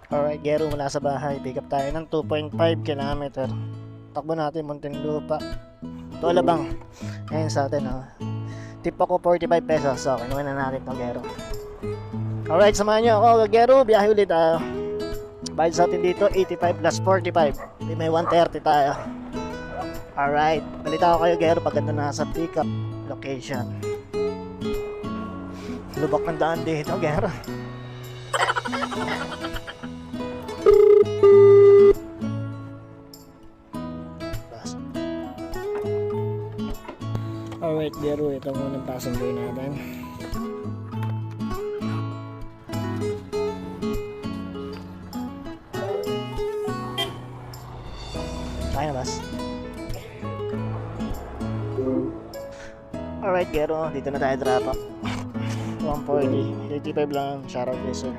Alright, Gero, mula sa bahay, pick up tayo ng 2.5 km. Takbo natin, Muntinlupa to Alabang. Ngayon sa atin, tip ako 45 pesos. So, kinuha na natin itong Gero. Alright, samahan nyo ako, Gero, biyahe ulit. Bayad sa atin dito, 85 plus 45. Di may 130 tayo. Alright, balita ko kayo, Gero, paganda na sa pick up location. Lubak ng daan dito, Gero. Alright, Gero, ito muna ang passenger natin. Kaya na, bas? Alright, Gero, dito na tayo drop up. 140, 85 lang, shoutout kay sir.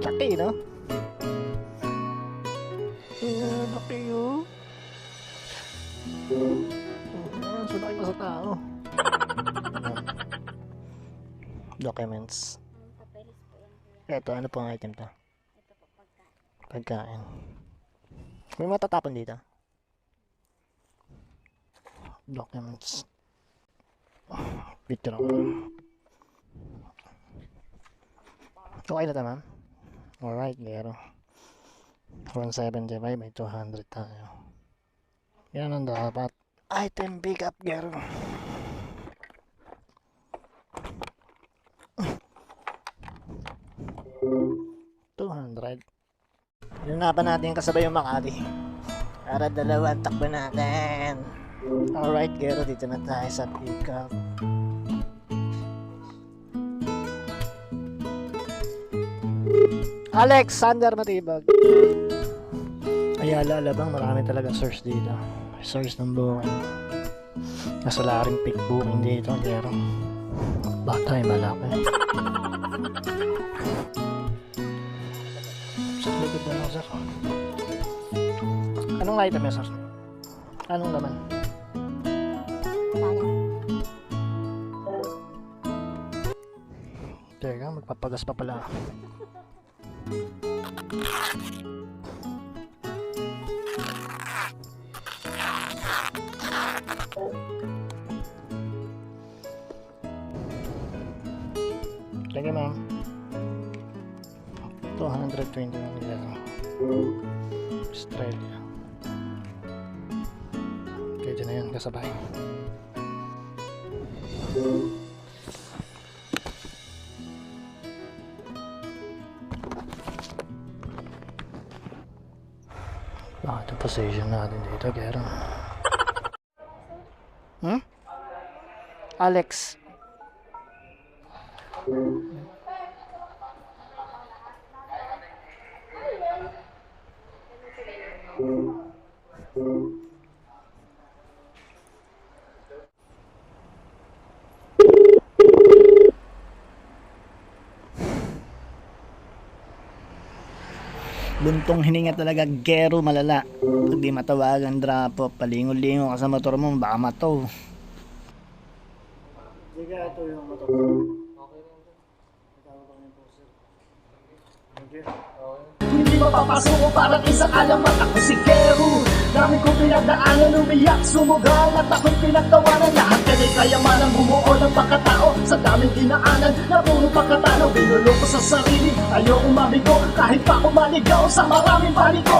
Laki, no? Laki, oh. So laki pa sa tao. Documents. Ito, ano pong item to? Ito po, pagkain. Pagkain. May matatapon dito. Documents. Picture ako. Okay na ta, ma'am? Alright, Gero. 175 by 200 tayo. Yan ang dapat. Item pick up, Gero. $200. Hinanapan natin kasabay yung Makati. Para dalawa ang takbo natin. Alright, Gero, dito na tayo sa pick up. Alexander Matibag. Ayala, Alabang, marami talaga source dito. Source ng booking. Kaso wala rin pick booking dito, Gero. Bata yung malaki. Sa likod na lang, sir. Anong item yan, sir? Anong laman? Teka, magpapagas pa pala. Teka, ma'am. 220 na nila. Australia. Okay, dyan na yan, kasabay. Ito position natin dito, Gero. Alex. Buntong hininga talaga, Gero, malala. Pag di matawagan drop off, palingon-lingon ka sa motor mo, baka mataw. Sige, ito yung motor mo. Okay lang. Natawag ako yung poster. Thank you. Hindi mapapasuko parang isang alamat. Ako si Gero, dami kong pinagdaanan, umiyak, sumugal at ako'y pinagtawanan. Lahat kanay kayamanan, bumuo ng pagkatao. Sa daming dinaanan, na puro pagkatalo. Binulong ko sa sarili, ayokong mabigo. Kahit pa ako maligaw sa maraming paliko.